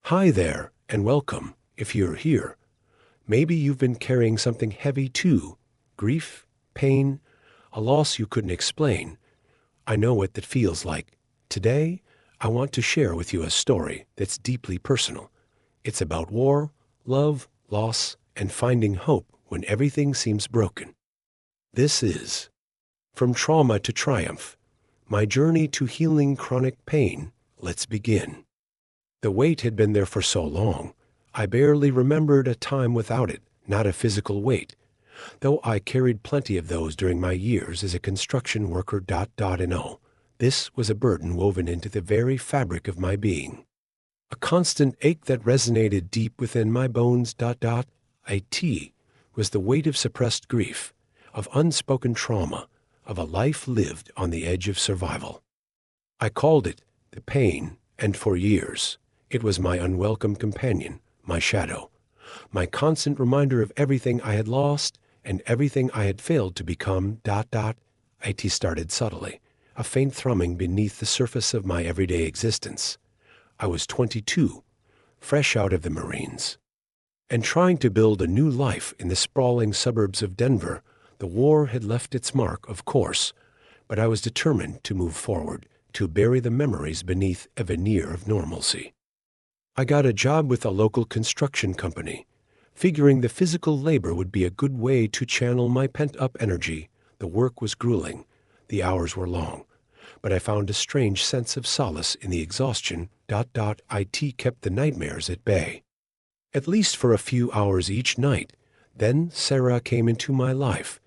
Hi there, and welcome, if you're here. Maybe you've been carrying something heavy too. Grief, pain, a loss you couldn't explain. I know what that feels like. Today, I want to share with you a story that's deeply personal. It's about war, love, loss, and finding hope when everything seems broken. This is From Trauma to Triumph, my journey to healing chronic pain. Let's begin. The weight had been there for so long, I barely remembered a time without it, not a physical weight, though I carried plenty of those during my years as a construction worker. And oh, this was a burden woven into the very fabric of my being. A constant ache that resonated deep within my bones. It was the weight of suppressed grief, of unspoken trauma, of a life lived on the edge of survival. I called it the pain, and for years, it was my unwelcome companion, my shadow, my constant reminder of everything I had lost and everything I had failed to become. It started subtly, a faint thrumming beneath the surface of my everyday existence. I was 22, fresh out of the Marines, and trying to build a new life in the sprawling suburbs of Denver. The war had left its mark, of course, but I was determined to move forward, to bury the memories beneath a veneer of normalcy. I got a job with a local construction company, figuring the physical labor would be a good way to channel my pent-up energy. The work was grueling, the hours were long, but I found a strange sense of solace in the exhaustion. It kept the nightmares at bay, at least for a few hours each night. Then Sarah came into my life.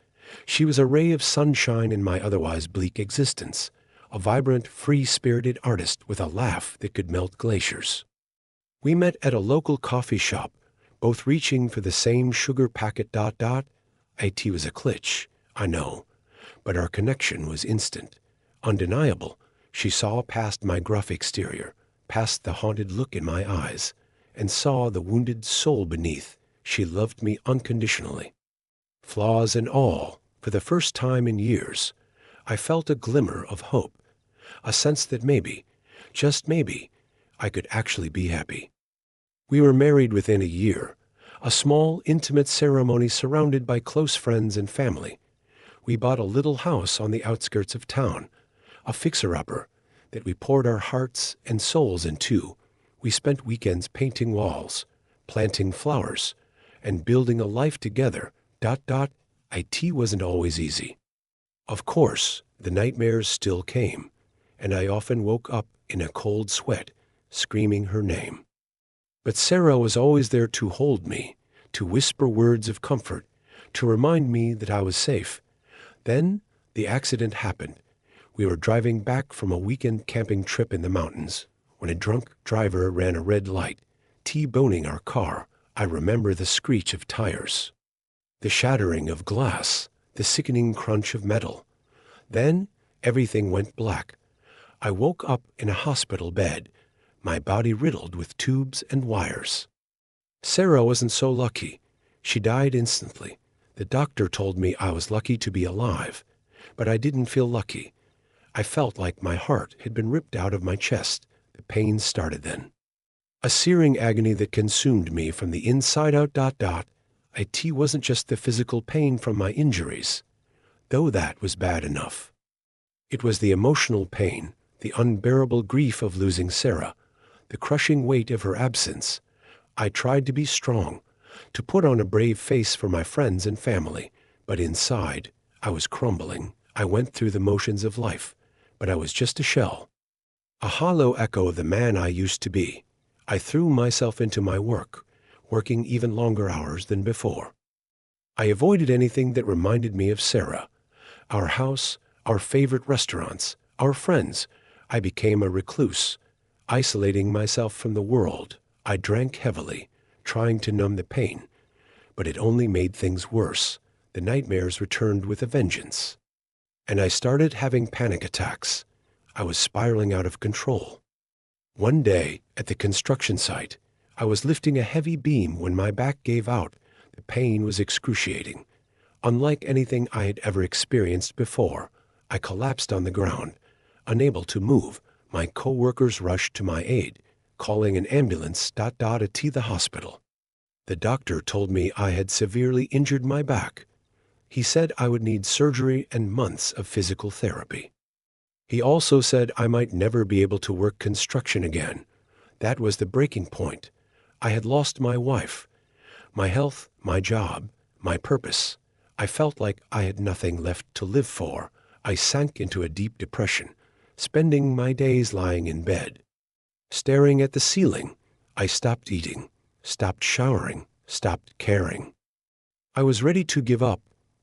She was a ray of sunshine in my otherwise bleak existence, a vibrant, free-spirited artist with a laugh that could melt glaciers. We met at a local coffee shop, both reaching for the same sugar packet. It was a glitch, I know, but our connection was instant, undeniable. She saw past my gruff exterior, past the haunted look in my eyes, and saw the wounded soul beneath. She loved me unconditionally. Flaws and all, for the first time in years, I felt a glimmer of hope, a sense that maybe, just maybe, I could actually be happy. We were married within a year, a small, intimate ceremony surrounded by close friends and family. We bought a little house on the outskirts of town, a fixer-upper that we poured our hearts and souls into. We spent weekends painting walls, planting flowers, and building a life together. It wasn't always easy. Of course, the nightmares still came, and I often woke up in a cold sweat, screaming her name. But Sarah was always there to hold me, to whisper words of comfort, to remind me that I was safe. Then the accident happened. We were driving back from a weekend camping trip in the mountains when a drunk driver ran a red light, T-boning our car. I remember the screech of tires, the shattering of glass, the sickening crunch of metal. Then everything went black. I woke up in a hospital bed, my body riddled with tubes and wires. Sarah wasn't so lucky. She died instantly. The doctor told me I was lucky to be alive, but I didn't feel lucky. I felt like my heart had been ripped out of my chest. The pain started then, a searing agony that consumed me from the inside out. It wasn't just the physical pain from my injuries, though that was bad enough. It was the emotional pain, the unbearable grief of losing Sarah, the crushing weight of her absence. I tried to be strong, to put on a brave face for my friends and family, but inside, I was crumbling. I went through the motions of life, but I was just a shell, a hollow echo of the man I used to be. I threw myself into my work, working even longer hours than before. I avoided anything that reminded me of Sarah, our house, our favorite restaurants, our friends. I became a recluse, isolating myself from the world. I drank heavily, trying to numb the pain, but it only made things worse. The nightmares returned with a vengeance, and I started having panic attacks. I was spiraling out of control. One day, at the construction site, I was lifting a heavy beam when my back gave out. The pain was excruciating, unlike anything I had ever experienced before. I collapsed on the ground, unable to move. My co-workers rushed to my aid. calling an ambulance at the hospital. The doctor told me I had severely injured my back. He said I would need surgery and months of physical therapy. He also said I might never be able to work construction again. That was the breaking point. I had lost my wife, my health, my job, my purpose. I felt like I had nothing left to live for. I sank into a deep depression, spending my days lying in bed, staring at the ceiling. I stopped eating, stopped showering, stopped caring. I was ready to give up.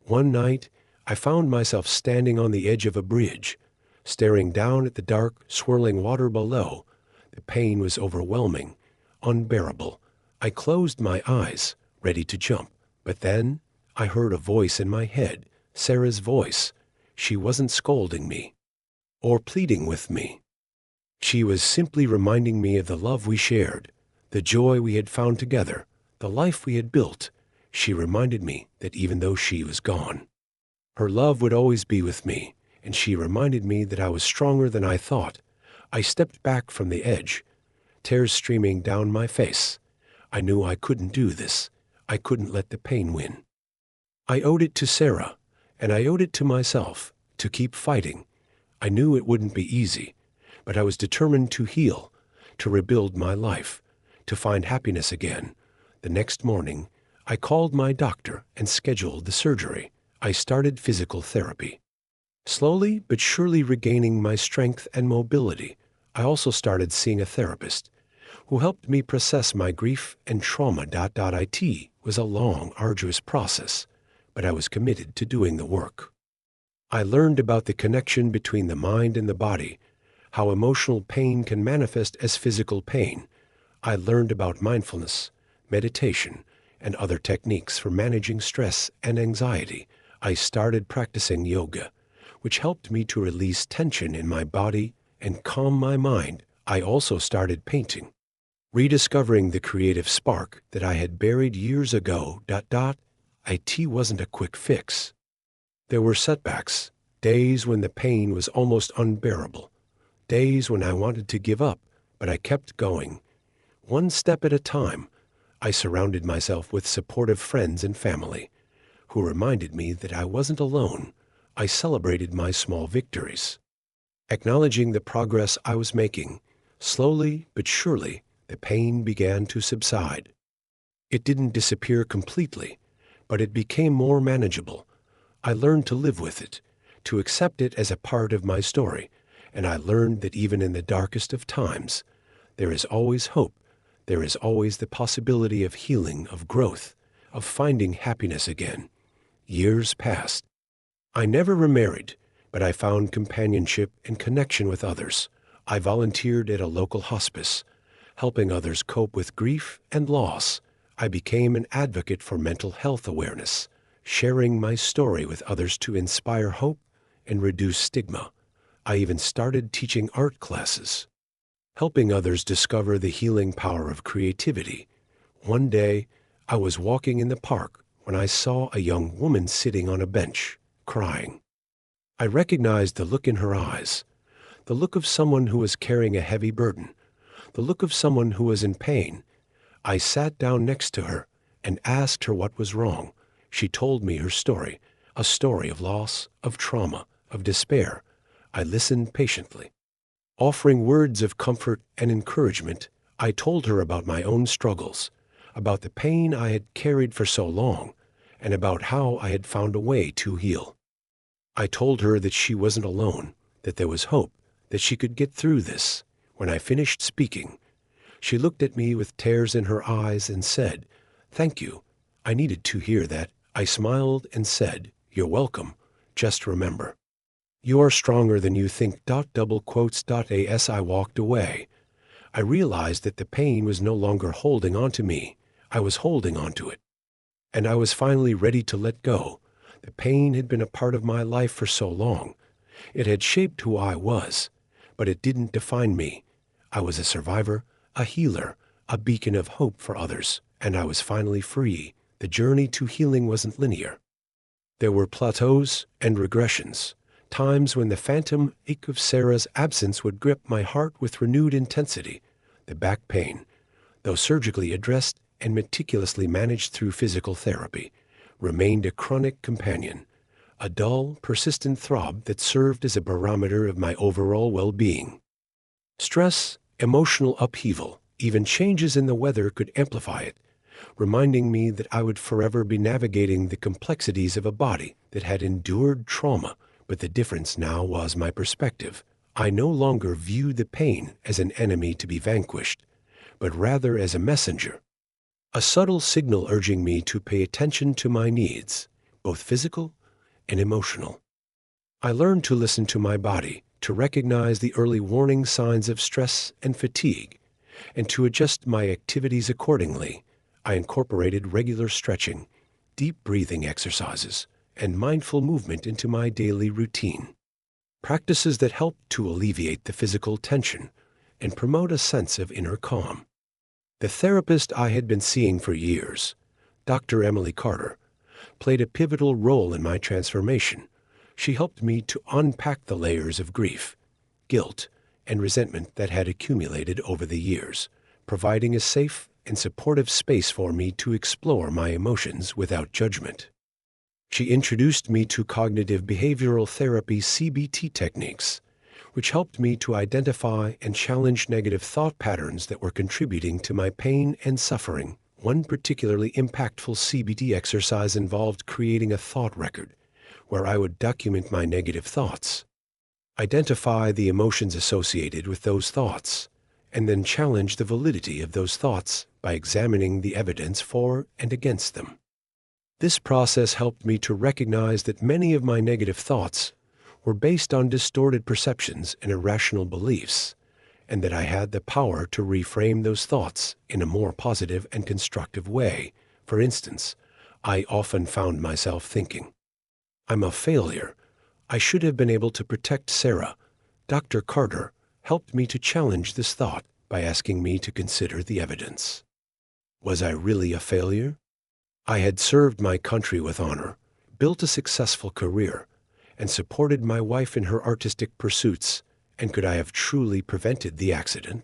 One night, I found myself standing on the edge of a bridge, staring down at the dark, swirling water below. The pain was overwhelming, unbearable. I closed my eyes, ready to jump. But then I heard a voice in my head, Sarah's voice. She wasn't scolding me or pleading with me. She was simply reminding me of the love we shared, the joy we had found together, the life we had built. She reminded me that even though she was gone, her love would always be with me, and she reminded me that I was stronger than I thought. I stepped back from the edge, tears streaming down my face. I knew I couldn't do this. I couldn't let the pain win. I owed it to Sarah, and I owed it to myself, to keep fighting. I knew it wouldn't be easy, but I was determined to heal, to rebuild my life, to find happiness again. The next morning, I called my doctor and scheduled the surgery. I started physical therapy, slowly but surely regaining my strength and mobility. I also started seeing a therapist who helped me process my grief and trauma. It was a long, arduous process, but I was committed to doing the work. I learned about the connection between the mind and the body, how emotional pain can manifest as physical pain. I learned about mindfulness, meditation, and other techniques for managing stress and anxiety. I started practicing yoga, which helped me to release tension in my body and calm my mind. I also started painting, rediscovering the creative spark that I had buried years ago. It wasn't a quick fix. There were setbacks, days when the pain was almost unbearable, days when I wanted to give up, but I kept going. One step at a time, I surrounded myself with supportive friends and family who reminded me that I wasn't alone. I celebrated my small victories, acknowledging the progress I was making. Slowly but surely, the pain began to subside. It didn't disappear completely, but it became more manageable. I learned to live with it, to accept it as a part of my story, and I learned that even in the darkest of times, there is always hope. There is always the possibility of healing, of growth, of finding happiness again. Years passed. I never remarried, but I found companionship and connection with others. I volunteered at a local hospice, helping others cope with grief and loss. I became an advocate for mental health awareness, sharing my story with others to inspire hope and reduce stigma. I even started teaching art classes, helping others discover the healing power of creativity. One day, I was walking in the park when I saw a young woman sitting on a bench, crying. I recognized the look in her eyes, the look of someone who was carrying a heavy burden, the look of someone who was in pain. I sat down next to her and asked her what was wrong. She told me her story, a story of loss, of trauma, of despair. I listened patiently, offering words of comfort and encouragement. I told her about my own struggles, about the pain I had carried for so long, and about how I had found a way to heal. I told her that she wasn't alone, that there was hope, that she could get through this. When I finished speaking, she looked at me with tears in her eyes and said, "Thank you. I needed to hear that." I smiled and said, "You're welcome. Just remember, you are stronger than you think." As I walked away, I realized that the pain was no longer holding on to me. I was holding on to it. And I was finally ready to let go. The pain had been a part of my life for so long. It had shaped who I was, but it didn't define me. I was a survivor, a healer, a beacon of hope for others, and I was finally free. The journey to healing wasn't linear. There were plateaus and regressions, times when the phantom ache of Sarah's absence would grip my heart with renewed intensity. The back pain, though surgically addressed and meticulously managed through physical therapy, remained a chronic companion, a dull, persistent throb that served as a barometer of my overall well-being. Stress, emotional upheaval, even changes in the weather could amplify it, reminding me that I would forever be navigating the complexities of a body that had endured trauma. But the difference now was my perspective. I no longer viewed the pain as an enemy to be vanquished, but rather as a messenger, a subtle signal urging me to pay attention to my needs, both physical and emotional. I learned to listen to my body, to recognize the early warning signs of stress and fatigue, and to adjust my activities accordingly. I incorporated regular stretching, deep breathing exercises, and mindful movement into my daily routine, practices that helped to alleviate the physical tension and promote a sense of inner calm. The therapist I had been seeing for years, Dr. Emily Carter, played a pivotal role in my transformation. She helped me to unpack the layers of grief, guilt, and resentment that had accumulated over the years, providing a safe and supportive space for me to explore my emotions without judgment. She introduced me to cognitive behavioral therapy (CBT) techniques, which helped me to identify and challenge negative thought patterns that were contributing to my pain and suffering. One particularly impactful CBT exercise involved creating a thought record, where I would document my negative thoughts, identify the emotions associated with those thoughts, and then challenge the validity of those thoughts by examining the evidence for and against them. This process helped me to recognize that many of my negative thoughts were based on distorted perceptions and irrational beliefs, and that I had the power to reframe those thoughts in a more positive and constructive way. For instance, I often found myself thinking, "I'm a failure. I should have been able to protect Sarah." Dr. Carter helped me to challenge this thought by asking me to consider the evidence. Was I really a failure? I had served my country with honor, built a successful career, and supported my wife in her artistic pursuits, and could I have truly prevented the accident?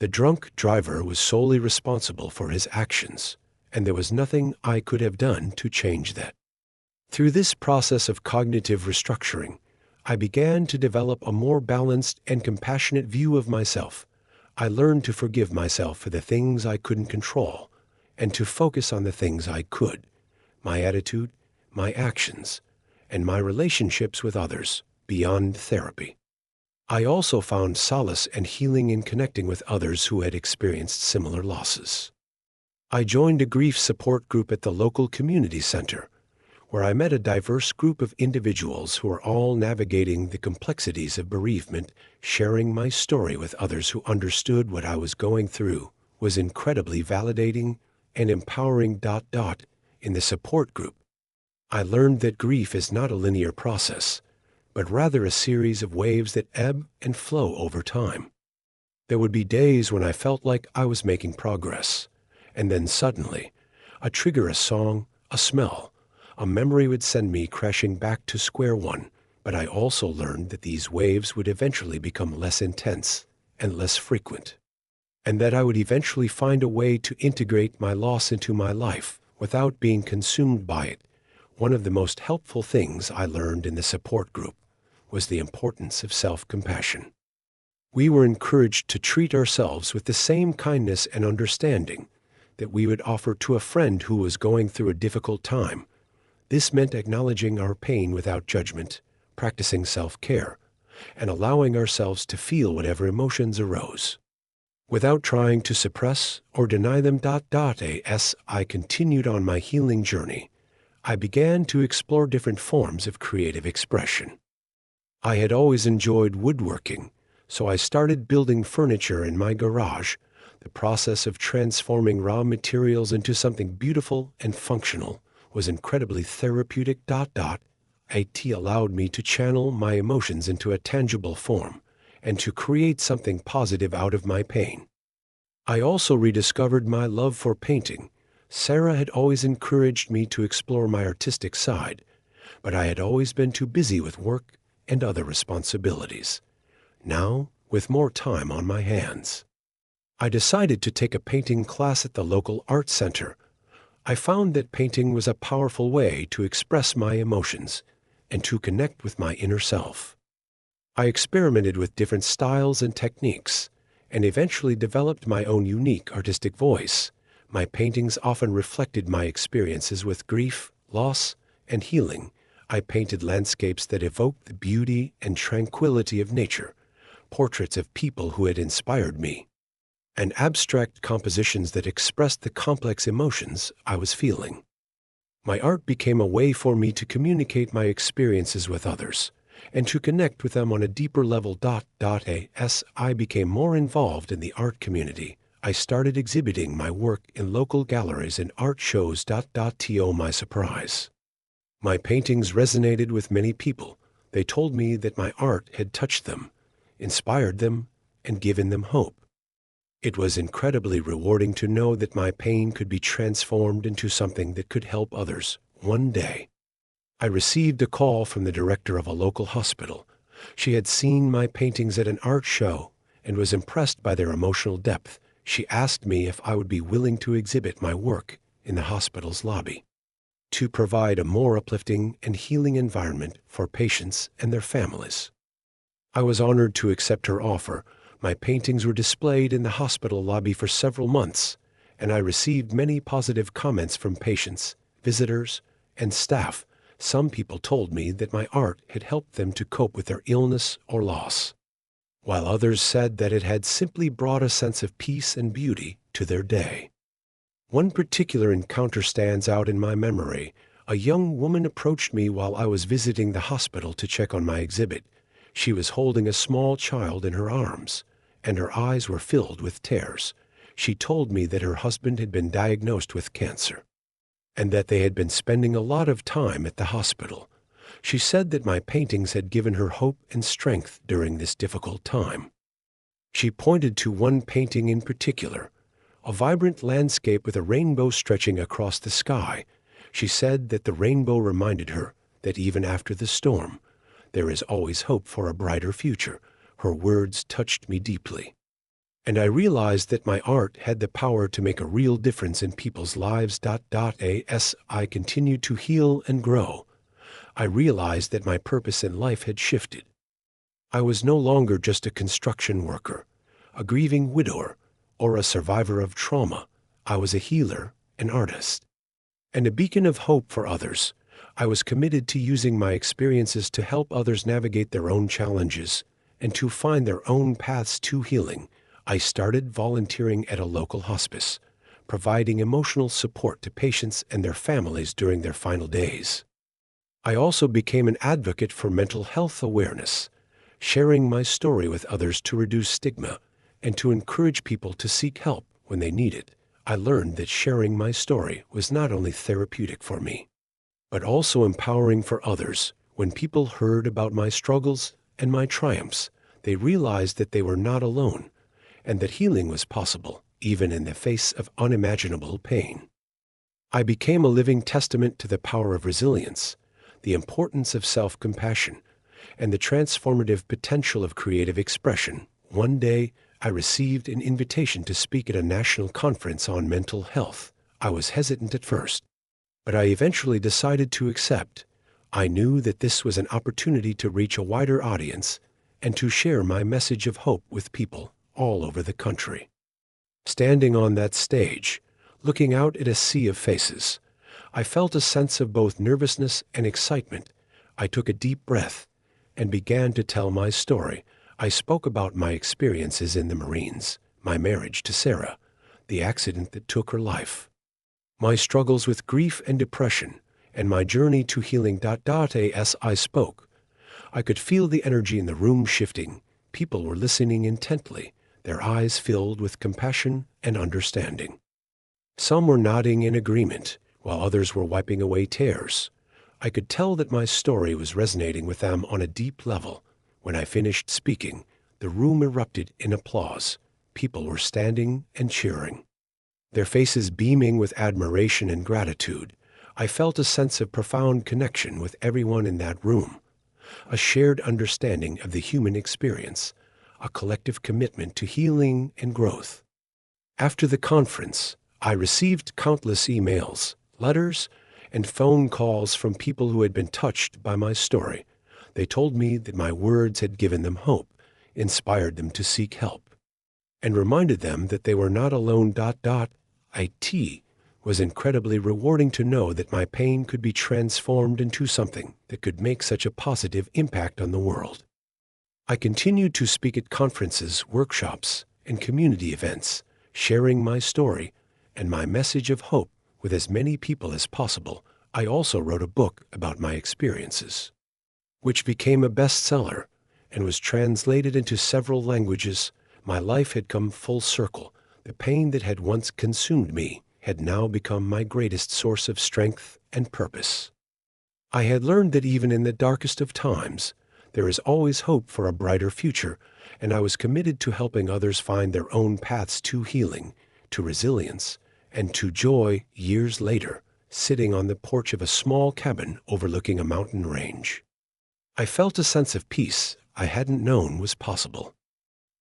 The drunk driver was solely responsible for his actions, and there was nothing I could have done to change that. Through this process of cognitive restructuring, I began to develop a more balanced and compassionate view of myself. I learned to forgive myself for the things I couldn't control, and to focus on the things I could: my attitude, my actions, and my relationships with others beyond therapy. I also found solace and healing in connecting with others who had experienced similar losses. I joined a grief support group at the local community center, where I met a diverse group of individuals who were all navigating the complexities of bereavement. Sharing my story with others who understood what I was going through was incredibly validating and empowering. In the support group, I learned that grief is not a linear process, but rather a series of waves that ebb and flow over time. There would be days when I felt like I was making progress, and then suddenly, a song, a smell, a memory would send me crashing back to square one. But I also learned that these waves would eventually become less intense and less frequent, and that I would eventually find a way to integrate my loss into my life without being consumed by it. One of the most helpful things I learned in the support group was the importance of self-compassion. We were encouraged to treat ourselves with the same kindness and understanding that we would offer to a friend who was going through a difficult time. This meant acknowledging our pain without judgment, practicing self-care, and allowing ourselves to feel whatever emotions arose, without trying to suppress or deny them. As I continued on my healing journey, I began to explore different forms of creative expression. I had always enjoyed woodworking, so I started building furniture in my garage. The process of transforming raw materials into something beautiful and functional was incredibly therapeutic. It allowed me to channel my emotions into a tangible form and to create something positive out of my pain. I also rediscovered my love for painting. Sarah had always encouraged me to explore my artistic side, but I had always been too busy with work and other responsibilities. Now, with more time on my hands, I decided to take a painting class at the local art center. I found that painting was a powerful way to express my emotions and to connect with my inner self. I experimented with different styles and techniques, and eventually developed my own unique artistic voice. My paintings often reflected my experiences with grief, loss, and healing. I painted landscapes that evoked the beauty and tranquility of nature, portraits of people who had inspired me, and abstract compositions that expressed the complex emotions I was feeling. My art became a way for me to communicate my experiences with others and to connect with them on a deeper level. As I became more involved in the art community, I started exhibiting my work in local galleries and art shows. To my surprise, my paintings resonated with many people. They told me that my art had touched them, inspired them, and given them hope. It was incredibly rewarding to know that my pain could be transformed into something that could help others. One day, I received a call from the director of a local hospital. She had seen my paintings at an art show and was impressed by their emotional depth. She asked me if I would be willing to exhibit my work in the hospital's lobby to provide a more uplifting and healing environment for patients and their families. I was honored to accept her offer. My paintings were displayed in the hospital lobby for several months, and I received many positive comments from patients, visitors, and staff. Some people told me that my art had helped them to cope with their illness or loss, while others said that it had simply brought a sense of peace and beauty to their day. One particular encounter stands out in my memory. A young woman approached me while I was visiting the hospital to check on my exhibit. She was holding a small child in her arms, and her eyes were filled with tears. She told me that her husband had been diagnosed with cancer, and that they had been spending a lot of time at the hospital. She said that my paintings had given her hope and strength during this difficult time. She pointed to one painting in particular, a vibrant landscape with a rainbow stretching across the sky. She said that the rainbow reminded her that even after the storm, there is always hope for a brighter future. Her words touched me deeply, and I realized that my art had the power to make a real difference in people's lives. As I continued to heal and grow, I realized that my purpose in life had shifted. I was no longer just a construction worker, a grieving widower, or a survivor of trauma. I was a healer, an artist, and a beacon of hope for others. I was committed to using my experiences to help others navigate their own challenges and to find their own paths to healing. I started volunteering at a local hospice, providing emotional support to patients and their families during their final days. I also became an advocate for mental health awareness, sharing my story with others to reduce stigma and to encourage people to seek help when they need it. I learned that sharing my story was not only therapeutic for me, but also empowering for others. When people heard about my struggles and my triumphs, they realized that they were not alone and that healing was possible, even in the face of unimaginable pain. I became a living testament to the power of resilience, the importance of self-compassion, and the transformative potential of creative expression. One day, I received an invitation to speak at a national conference on mental health. I was hesitant at first, but I eventually decided to accept. I knew that this was an opportunity to reach a wider audience and to share my message of hope with people all over the country. Standing on that stage, looking out at a sea of faces, I felt a sense of both nervousness and excitement. I took a deep breath and began to tell my story. I spoke about my experiences in the Marines, my marriage to Sarah, the accident that took her life, my struggles with grief and depression, and my journey to healing. As I spoke, I could feel the energy in the room shifting. People were listening intently, their eyes filled with compassion and understanding. Some were nodding in agreement, while others were wiping away tears. I could tell that my story was resonating with them on a deep level. When I finished speaking, the room erupted in applause. People were standing and cheering, their faces beaming with admiration and gratitude. I felt a sense of profound connection with everyone in that room, a shared understanding of the human experience, a collective commitment to healing and growth. After the conference, I received countless emails, letters, and phone calls from people who had been touched by my story. They told me that my words had given them hope, inspired them to seek help, and reminded them that they were not alone. It was incredibly rewarding to know that my pain could be transformed into something that could make such a positive impact on the world. I continued to speak at conferences, workshops, and community events, sharing my story and my message of hope with as many people as possible. I also wrote a book about my experiences, which became a bestseller and was translated into several languages. My life had come full circle. The pain that had once consumed me had now become my greatest source of strength and purpose. I had learned that even in the darkest of times, there is always hope for a brighter future, and I was committed to helping others find their own paths to healing, to resilience, and to joy. Years later, sitting on the porch of a small cabin overlooking a mountain range, I felt a sense of peace I hadn't known was possible.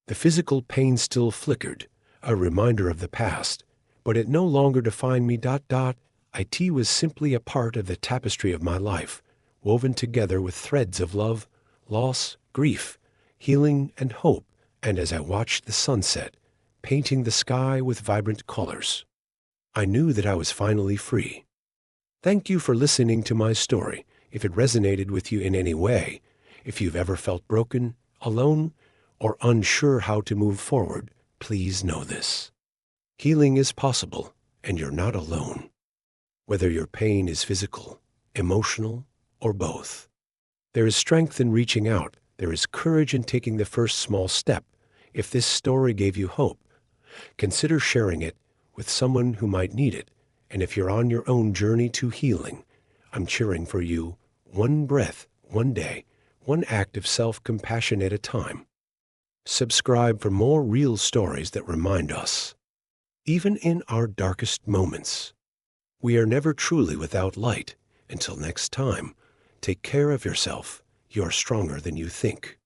The physical pain still flickered, a reminder of the past, but it no longer defined me. It was simply a part of the tapestry of my life, woven together with threads of love, loss, grief, healing, and hope. And as I watched the sunset, painting the sky with vibrant colors, I knew that I was finally free. Thank you for listening to my story. If it resonated with you in any way, if you've ever felt broken, alone, or unsure how to move forward, please know this: healing is possible, and you're not alone. Whether your pain is physical, emotional, or both, there is strength in reaching out. There is courage in taking the first small step. If this story gave you hope, consider sharing it with someone who might need it. And if you're on your own journey to healing, I'm cheering for you, one breath, one day, one act of self-compassion at a time. Subscribe for more real stories that remind us, even in our darkest moments, we are never truly without light. Until next time, take care of yourself. You're stronger than you think.